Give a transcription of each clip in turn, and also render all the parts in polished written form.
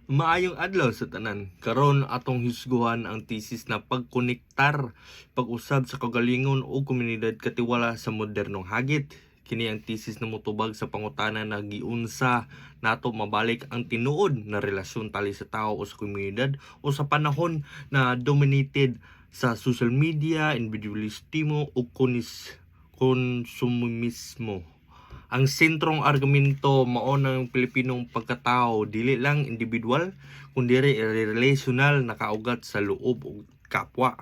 Maayong adlaw sa tanan. Karon atong hisguhan ang thesis na pagkonektar pag-usab sa kagalingon o komunidad katiwala sa modernong hagit. Kini ang thesis na motubag sa pangutana na giunsa nato mabalik ang tinuod na relasyon tali sa tao o sa komunidad o sa panahon na dominated sa social media, individualismo o konsumismo. Ang sentrong argumento mao ng Pilipinong pagkatao dili lang individual kundi relational nakaugat sa loob ug kapwa.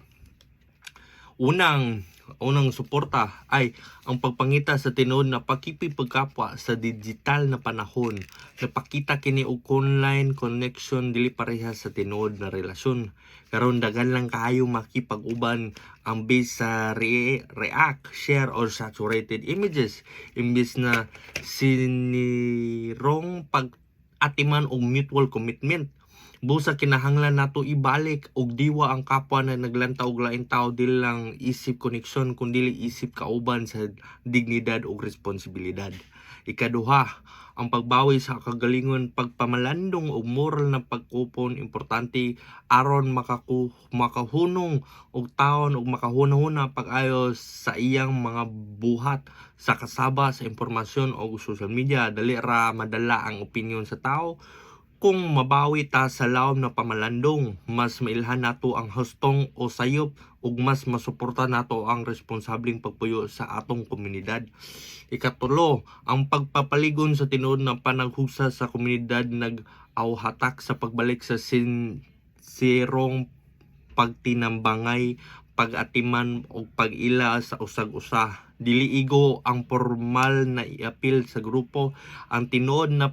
Unang suporta ay ang pagpangita sa tinuod na pakikipagkapwa sa digital na panahon. Napakita kini og online connection dili pareha sa tinuod na relasyon. Karon daghan lang kaayo makipag-uban ang base sa react, share or saturated images imbis na sinirong pag-atiman og mutual commitment. Busa kinahanglan nato ibalik og diwa ang kapwa na naglantaw og laing tao dili lang isip koneksyon kundi isip kauban sa dignidad ug responsibilidad. Ikaduha, ang pagbawi sa kagalingon pagpamalandong og moral na pagkupon importante aron makahunong og taon ug makahunahuna pag-ayo sa iyang mga buhat sa kasaba sa impormasyon o social media. Dali ra madala ang opinyon sa tao. Kung mabawi ta sa lawom na pamalandong, mas mailhan nato ang hustong o sayop ug mas masuporta nato ang responsableng pagpuyo sa atong komunidad. Ikatulo, ang pagpapaligon sa tinuod na panaghusa sa komunidad nag-awhatak sa pagbalik sa sirong pagtinambangay, pag-atiman o pag-ila sa usag-usa. Dili igo ang formal na iapil sa grupo. Ang tinuod na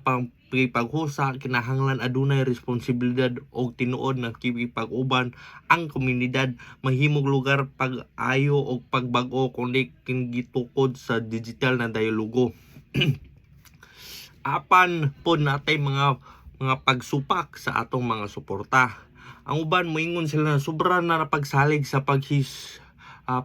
paghusa kinahanglan adunay responsibilidad o tinuod na kipag-uban ang komunidad mahimong lugar pag-ayo o pagbag-o kundi gitukod sa digital na dialogo. Apan po natay mga pagsupak sa atong mga suporta. Ang uban moingon sila na sobra na pagsalig sa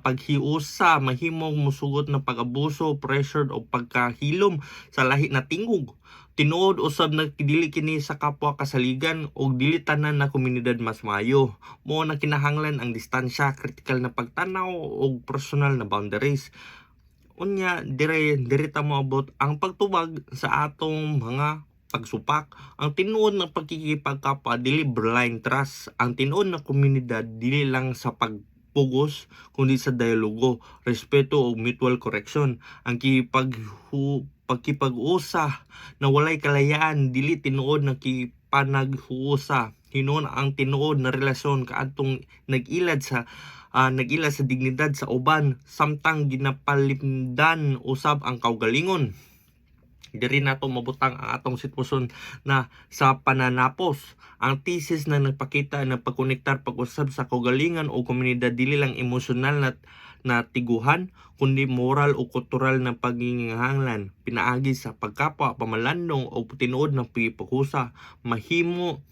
paghiusa, mahimong musugot na pag-abuso, pressured o pagkahilom sa lahi na tingog. Tinuod usab na dili kini sa kapwa kasaligan o dili tanan na komunidad mas maayo. Mo na kinahanglan ang distansya, kritikal na pagtanaw o personal na boundaries. Unya dire ta moabot ang pagtubag sa atong mga pagsupak. Ang tinuod na pagkikipagkapwa dili blind trust. Ang tinuod na komunidad dili lang sa pagpugos kundi sa dialogo, respeto o mutual correction. Ang pagkipag-usa na walay kalayaan dili tinuod na kipanaghuusa. Hinuon ang tinuod na relasyon kaadtong nag-ilad sa dignidad sa uban samtang ginapalimdan usab ang kaugalingon. Diri nato mabutang ang atong sitwasyon na sa pananapos. Ang thesis na nagpakita na pagkonektar pag-usab sa kaugalingan o komunidad dili lang emosyonal na tiguhan kundi moral o kultural na pagngingahanglan pinaagi sa pagkapwa, pamalandong o tinuod na paghusa mahimo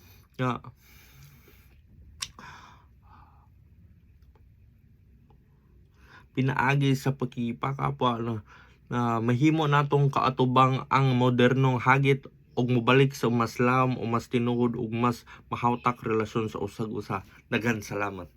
pinaagi sa pagkipakapwa na mahimo natong kaatubang ang modernong hagit ug mobalik sa mas lawom o mas tinuod ug mas mahawtak relasyon sa usag-usa. Daghan salamat.